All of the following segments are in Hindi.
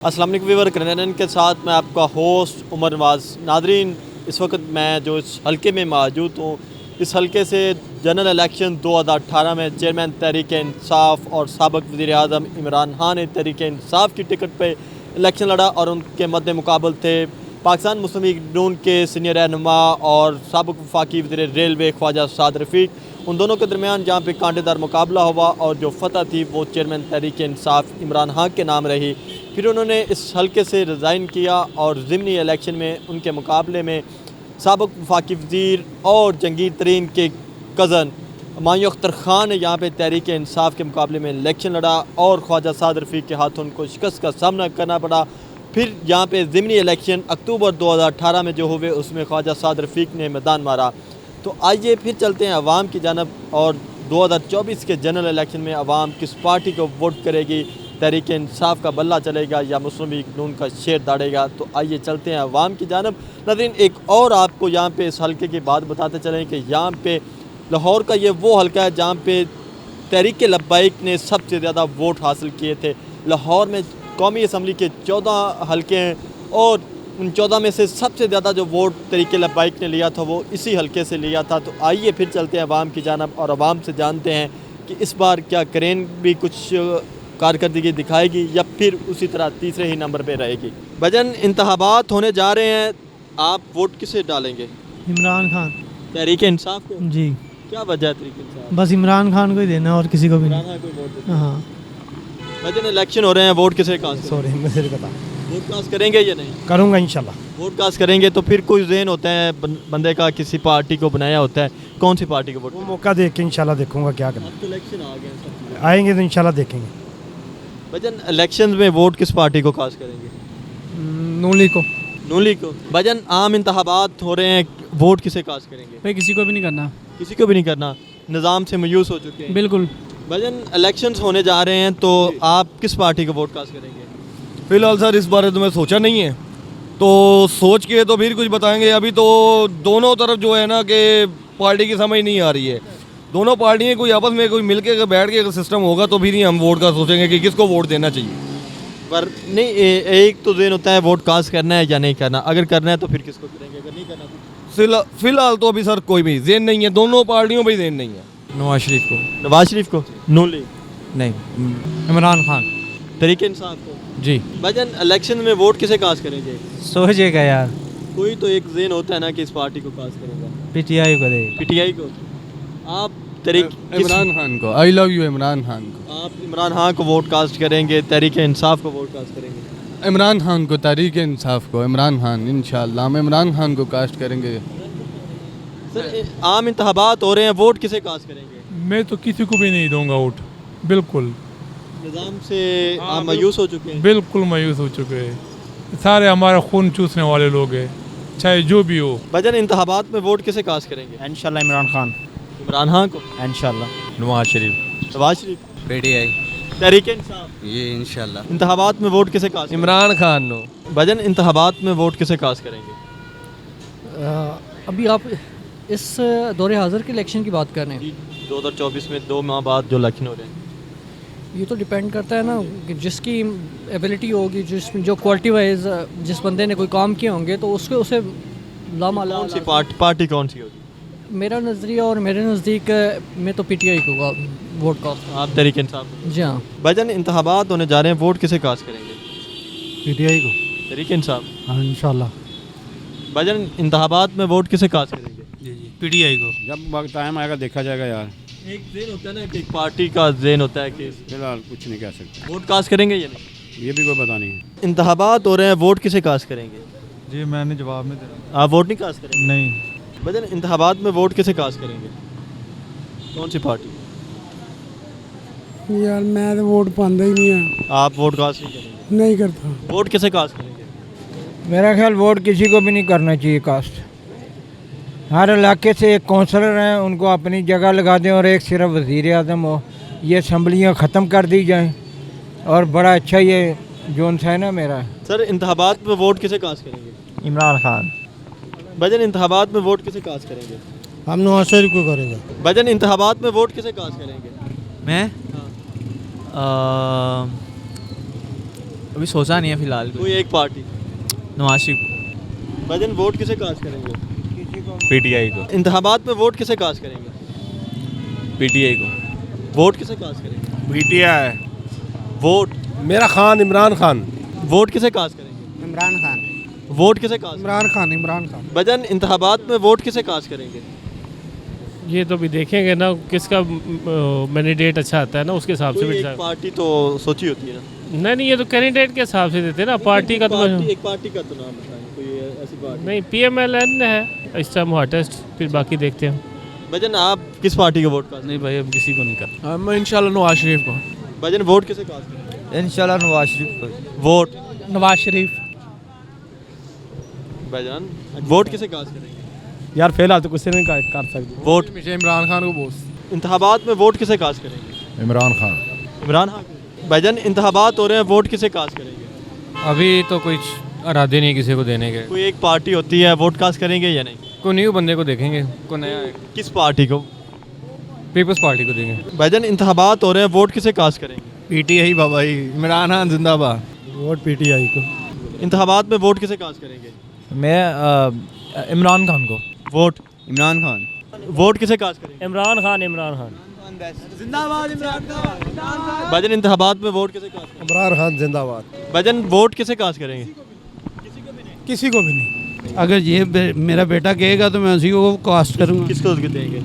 अस्सलाम वालेकुम व्यूअर, करनन के साथ मैं आपका होस्ट उमर नवाज़। नादरीन, इस वक्त मैं जो इस हलके में मौजूद हूँ, इस हलके से जनरल इलेक्शन 2018 में चेयरमैन तहरीक इंसाफ और साबिक़ वज़ीर आज़म इमरान खान ने तहरीक इंसाफ की टिकट पे इलेक्शन लड़ा और उनके मद्दे मुकाबल थे पाकिस्तान मुस्लिम लीग नून के सीनियर रहनुमा और साबिक़ वफाकी वज़ीर रेलवे ख्वाजा साद रफ़ीक। उन दोनों के दरमियान जहाँ पे कांटेदार मुकाबला हुआ और जो फतह थी वो चेयरमैन तहरीक इंसाफ इमरान खान के नाम रही। फिर उन्होंने इस हलके से रिज़ाइन किया और ज़िमनी इलेक्शन में उनके मुकाबले में साबिक़ वफाकी वज़ीर और जंगीर तरीन के कज़न मायूं अख्तर ख़ान ने यहाँ पे तहरीक इंसाफ के मुकाबले में इलेक्शन लड़ा और ख्वाजा साद रफ़ीक के हाथों उनको शिकस्त का सामना करना पड़ा। फिर यहाँ पे ज़िमनी इलेक्शन अक्टूबर 2018 में जो हुए उसमें ख्वाजा साद रफ़ीक ने मैदान मारा। तो आइए फिर चलते हैं अवाम की जानब और 2024 के जनरल इलेक्शन में अवाम किस पार्टी को वोट करेगी, तहरीक इंसाफ का बल्ला चलेगा या मुस्लिम लीग नून का शेर दाड़ेगा। तो आइए चलते हैं अवाम की जानब। नाज़रीन, एक और आपको यहाँ पे इस हलके की बात बताते चलें कि यहाँ पे लाहौर का ये वो हलका है जहाँ पे तहरीक लब्बाइक ने सबसे ज़्यादा वोट हासिल किए थे। लाहौर में कौमी असम्बली के 14 हलके हैं और उन 14 में से सबसे ज़्यादा जो वोट तहरीक लब्बाइक ने लिया था वो इसी हलके से लिया था। तो आइए फिर चलते हैं अवाम की जानब और अवाम से जानते हैं कि इस बार क्या करेन भी कुछ कारकर्दगी दिखाएगी या फिर उसी तरह तीसरे ही नंबर पे रहेगी। भजन इंतखाबात होने जा रहे हैं, आप वोट किसे डालेंगे? इमरान खान। तहरीक इंसाफ को? जी। क्या वजह है तहरीक इंसाफ? बस इमरान खान को ही देना और किसी को भी नहीं। को वोट देते हैं। हाँ। भजन इलेक्शन हो रहे हैं, वोट किसे कास्ट सॉरी, मुझे नहीं पता। वोट कास्ट करेंगे या नहीं? करूँगा इंशाल्लाह। वोट कास्ट करेंगे तो फिर कोई ज़हन होता है बंदे का, किसी पार्टी को बनाया होता है, कौन सी पार्टी को वोट? वो मौका देख के इंशाल्लाह देखूँगा क्या करना। अब तो इलेक्शन आ गए, आएंगे तो इंशाल्लाह देखेंगे। भजन इलेक्शन में वोट किस पार्टी को कास्ट करेंगे? नूली को। नूली को। भजन आम इंतखाबात हो रहे हैं, वोट किसे कास्ट करेंगे? भाई किसी को भी नहीं करना। किसी को भी नहीं करना, निज़ाम से मायूस हो चुके हैं। बिल्कुल। भजन इलेक्शंस होने जा रहे हैं तो आप किस पार्टी को वोट कास्ट करेंगे? फ़िलहाल सर इस बारे तो मैं सोचा नहीं है, तो सोच के तो फिर कुछ बताएंगे। अभी तो दोनों तरफ जो है ना कि पार्टी की समझ नहीं आ रही है। दोनों पार्टियाँ कोई आपस में कोई मिलके अगर बैठ के अगर सिस्टम होगा तो फिर ही हम वोट का सोचेंगे कि किसको वोट देना चाहिए। पर नहीं, एक तो ज़हन होता है वोट कास्ट करना है या नहीं करना। अगर करना है तो फिर किसको करेंगे, अगर नहीं करना तो? फिलहाल तो अभी सर कोई भी ज़हन नहीं है, दोनों पार्टियों पर ज़हन नहीं है। नवाज शरीफ को। नवाज शरीफ को? नूली? नहीं, इमरान खान। तहरीक इंसाफ को? जी। भजन इलेक्शन में वोट किसे कास्ट करेंगे? सोचेगा यार, कोई तो एक ज़हन होता है ना कि इस पार्टी को कास्ट करेगा। पीटीआई को दे। पीटीआई को? आप तहरीक इमरान खान को। I love you Imran Khan को। आप इमरान खान को वोट कास्ट करेंगे, तहरीक इंसाफ को वोट कास्ट करेंगे? इमरान खान को, तहरीक इंसाफ को, इमरान खान। इंशाल्लाह हम इमरान खान को कास्ट करेंगे। सर आम इंतखाबात हो रहे हैं, वोट किसे कास्ट करेंगे? मैं तो किसी को भी नहीं दूंगा वोट। बिल्कुल निज़ाम से आप मायूस हो चुके हैं? बिल्कुल मायूस हो चुके हैं। सारे हमारा खून चूसने वाले लोग हैं, चाहे जो भी हो। भजन इंतखाबात में वोट किसे कास्ट करेंगे? इंशाल्लाह इमरान खान। इमरान खान को? इंशाल्लाह नवाज शरीफ। नवाज शरीफ? पीटीआई। तहरीक इंसाफ? ये इंशाल्लाह। इंतखाबात में वोट किसे कास्ट? इमरान खान नो। भजन इंतखाबात में वोट किसे कास्ट करेंगे? अभी आप इस दौरे हाज़िर के इलेक्शन की बात कर रहे हैं? 2024 में 2 माह बाद जो इलेक्शन हो रहे हैं। ये तो डिपेंड करता है ना कि जिसकी एबिलिटी होगी, जो क्वालिटी वाइज जिस बंदे ने कोई काम किए होंगे तो उसके उसे लामाला। कौन सी पार्टी कौन सी होगी? मेरा नज़रिया और मेरे नज़दीक में तो पीटीआई को वोट कास्ट। आप तहरीक इंसाफ? जी हाँ। भजन इंतखाबात होने जा रहे हैं, वोट किसे कास्ट करेंगे? पीटीआई को। तहरीक इंसाफ? हाँ इंशाल्लाह। भजन इंतखाबात में वोट किसे कास्ट करेंगे? जी जी, पीटीआई को। जब वक्त टाइम आएगा देखा जाएगा यार। एक ज़हन होता है ना कि एक पार्टी का ज़हन होता है कि फिलहाल कुछ नहीं कह सकते, वोट कास्ट करेंगे या नहीं। ये भी कोई पता नहीं है। इंतखाबात हो रहे हैं, वोट किसे कास्ट करेंगे? जी मैंने जवाब में देना। आप वोट नहीं कास्ट करेंगे? नहीं। भजन इंतखाबात में वोट किसे कास्ट करेंगे, कौन सी पार्टी? यार मैं तो वोट पाता ही नहीं है। आप वोट कास्ट नहीं करेंगे? नहीं करता। वोट किसे कास्ट करेंगे? मेरा ख्याल वोट किसी को भी नहीं करना चाहिए कास्ट। हर इलाके से एक काउंसलर हैं, उनको अपनी जगह लगा दें और एक सिर्फ वज़ीर आज़म हो। ये असम्बलियाँ ख़त्म कर दी जाएं और बड़ा अच्छा ये जोन सा है ना मेरा। सर इंतखाबात में वोट किसे कास्ट करेंगे? इमरान खान। भजन इंतखाबात में वोट किसे कास्ट करेंगे? हम नवाज शरीफ को करेंगे। भजन इंतखाबात में वोट किसे कास्ट करेंगे? मैं हाँ। अभी सोचा नहीं है फिलहाल कोई एक पार्टी। नवाज शरीफ भाईजान वोट किसे कास्ट करेंगे? पीटीआई को। इंतखाबात में वोट किसे कास्ट करेंगे? पीटीआई को। वोट किसे कास्ट करेंगे? पीटीआई। वोट मेरा खान इमरान खान। वोट किसे कास्ट करेंगे? इमरान खान। वोट किसे कास्ट? इमरान खान। इमरान खान। भाईजान इंतखाबात में वोट किसे कास्ट करेंगे? ये तो भी देखेंगे ना किसका मैंडेट अच्छा आता है ना उसके हिसाब से कोई भी एक decide- पार्टी तो सोची होती है ना। नहीं ये तो कैंडिडेट के हिसाब से देते हैं ना पार्टी का तो एक पार्टी का तो नाम बताएं, कोई ऐसी पार्टी। नहीं PMLN है इस टाइम हॉटेस्ट, फिर बाकी देखते हैं। भाईजान आप किस पार्टी को वोट कास्ट? नहीं भाई अब किसी को नहीं कर मैं इंशाल्लाह नवाज शरीफ को। भाईजान वोट किसे कास्ट करेंगे? इंशाल्लाह नवाज शरीफ को। वोट नवाज शरीफ। भाईजान वोट किसे कास्ट करेंगे? यार फिलहाल तो कुछ नहीं कर सकते। वोट इमरान खान को बोस। इंतखाबात में वोट किसे कास्ट करेंगे? इमरान खान। इमरान खान। भाईजान इंतखाबात हो रहे हैं, वोट किसे कास्ट करेंगे? अभी तो कुछ इरादे नहीं किसी को देने के, कोई एक पार्टी होती है, वोट कास्ट करेंगे या नहीं? कोई न्यू बंदे को देखेंगे, कोई नया है किस पार्टी को? पीपल्स पार्टी को देंगे। भाईजान इंतखाबात हो रहे हैं, वोट किसे कास्ट करेंगे? पीटीआई बाबा ही। इमरान खान जिंदाबाद। वोट पीटीआई को। इंतखाबात में वोट किसे कास्ट करेंगे? मैं इमरान खान को। वोट इमरान खान। वोट किसे कास्ट करेंगे? इमरान खान। इमरान खान। भाईजान इंतखाबात में वोट किसे कास्ट करेंगे? इमरान खान जिंदाबाद। भाईजान वोट किसे कास्ट करेंगे? किसी को भी नहीं। अगर ये मेरा बेटा कहेगा तो मैं उसी को कास्ट करूँगा। किसको देंगे?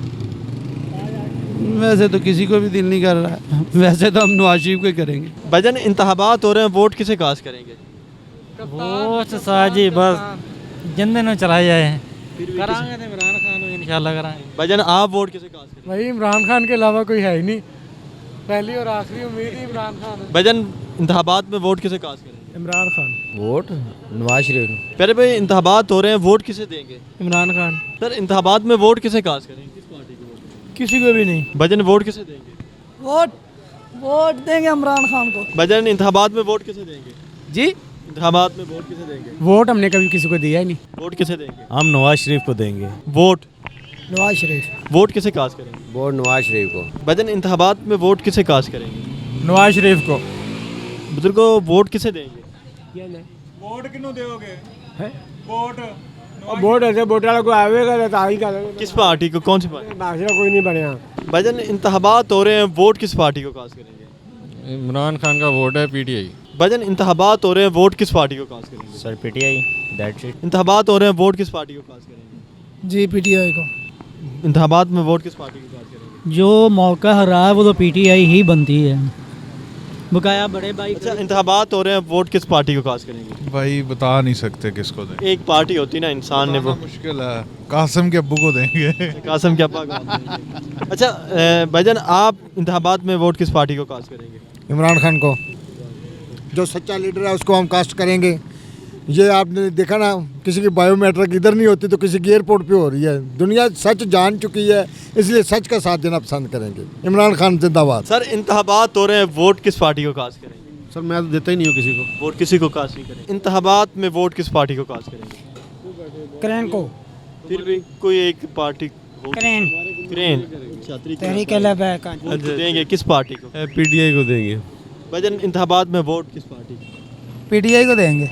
वैसे तो किसी को भी दिल नहीं कर रहा है, वैसे तो हम नवाज शरीफ को ही करेंगे। भाईजान इंतखाबात हो रहे हैं, वोट किसे कास्ट करेंगे? वोट साजी बस जिंदे ने चलाए जाए कराएंगे तो इमरान खान को इंशाल्लाह कराएंगे। भाईजान आप वोट किसे कास्ट करेंगे? भाई इमरान खान के अलावा कोई है ही नहीं, पहली और आखिरी उम्मीद ही इमरान खान है। भाईजान इंतखाबात में वोट किसे कास्ट करेंगे? इमरान खान। वोट नवाज शरीफ। पहले भाई इंतखाबात हो रहे हैं, वोट किसे देंगे? इमरान खान। सर इंतखाबात में वोट किसे कास्ट करेंगे? किस पार्टी को वोट? किसी को भी नहीं। भाईजान वोट किसे देंगे? वोट देंगे इमरान खान को। भाईजान इंतखाबात में वोट किसे देंगे? जी इंतखाबात में वोट किसे देंगे? वोट हमने कभी किसी को दिया ही नहीं। वोट किसे देंगे? हम नवाज शरीफ को देंगे। वोट नवाज शरीफ। वोट किसे कास्ट करेंगे? वोट नवाज शरीफ को। भाईजान इंतखाबात में वोट किसे कास्ट करेंगे? नवाज शरीफ को। बुजुर्गो वोट किसे देंगे? वोट ऐसे वोट वाला कोई आवेगा तो आई का किस पार्टी को? कौन सी पार्टी? नाशिरा कोई नहीं बने। भाईजान इंतखाबात हो रहे हैं, वोट किस पार्टी को कास्ट करेंगे? इमरान खान का वोट है पीटीआई। भाईजान इंतखाबात हो रहे हैं, वोट किस पार्टी को कास्ट करेंगे? Sir PTI that's it. इंतखाबात हो रहे हैं, वोट किस पार्टी को कास्ट करेंगे? जी PTI को। इंतखाबात में वोट किस पार्टी को कास्ट करेंगे? जो मौका हरा है वो तो PTI ही बनती है। बकाया बड़े भाई। अच्छा इंतखाबात हो रहे हैं, वोट किस पार्टी को कास्ट करेंगे? भाई बता नहीं सकते किसको दें। एक पार्टी होती ना, इंसान ने वो मुश्किल है, कासिम के अब्बू को देंगे। कासम क्या पाक। अच्छा भाईजान आप इंतखाबात में वोट किस पार्टी को कास्ट करेंगे? इमरान खान को। जो सच्चा लीडर है उसको हम कास्ट करेंगे। ये आपने देखा ना, किसी की बायोमेट्रिक इधर नहीं होती तो किसी की एयरपोर्ट पे हो रही है। दुनिया सच जान चुकी है, इसलिए सच का साथ देना पसंद करेंगे। इमरान खान जिंदाबाद। सर इंतखाबात हो रहे हैं, वोट किस पार्टी को कास्ट करेंगे? सर मैं तो देता ही नहीं हूँ किसी को। वोट किसी को कास्ट नहीं करेंगे। इंतखाबात में वोट किस पार्टी को कास्ट करेंगे? क्रेन को। फिर भी कोई एक पार्टी क्रेन। क्रेन तहरीक अलहबाक। देंगे किस पार्टी को? पीटीआई को देंगे। भाईजान इंतखाबात में वोट किस पार्टी को? PTI को देंगे।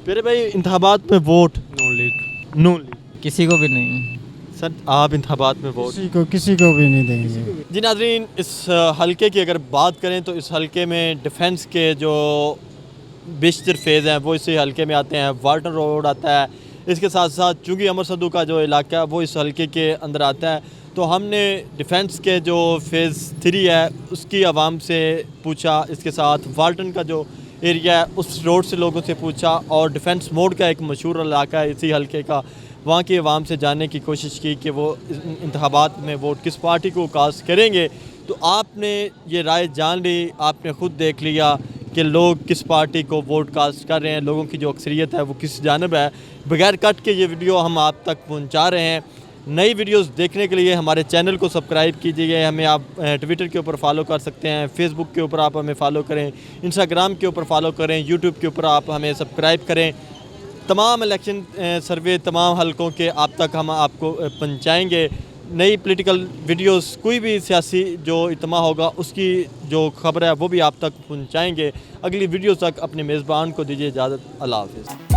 फिर भाई इंतखाबात में वोट नून लीग। किसी को भी नहीं। सर आप इंतखाबात में वोट? किसी को भी नहीं देंगे। जी नाज़रीन, इस हलके की अगर बात करें तो इस हलके में डिफेंस के जो बेशतर फेज़ हैं वो इसी हलके में आते हैं। वाल्टन रोड आता है, इसके साथ साथ चुंगी अमर सदू का जो इलाका है वो इस हलके के अंदर आता है। तो हमने डिफेंस के जो फ़ेज़ 3 है उसकी आवाम से पूछा, इसके साथ वाल्टन का जो एरिया है उस रोड से लोगों से पूछा, और डिफेंस मोड का एक मशहूर इलाका है इसी हलके का, वहाँ की आवाम से जानने की कोशिश की कि वो इंतखाबात में वोट किस पार्टी को कास्ट करेंगे। तो आपने ये राय जान ली, आपने ख़ुद देख लिया कि लोग किस पार्टी को वोट कास्ट कर रहे हैं, लोगों की जो अक्सरियत है वो किस जानब है। बगैर कट के ये वीडियो हम आप तक पहुँचा रहे हैं। नई वीडियोस देखने के लिए हमारे चैनल को सब्सक्राइब कीजिए। हमें आप ट्विटर के ऊपर फॉलो कर सकते हैं, फेसबुक के ऊपर आप हमें फॉलो करें, इंस्टाग्राम के ऊपर फॉलो करें, यूट्यूब के ऊपर आप हमें सब्सक्राइब करें। तमाम इलेक्शन सर्वे तमाम हलकों के आप तक हम आपको पहुँचाएँगे। नई पॉलिटिकल वीडियोस, कोई भी सियासी जो इज्तिमा होगा उसकी जो खबर है वो भी आप तक पहुंचाएंगे। अगली वीडियो तक अपने मेज़बान को दीजिए इजाज़त। अल्लाह हाफ़िज़।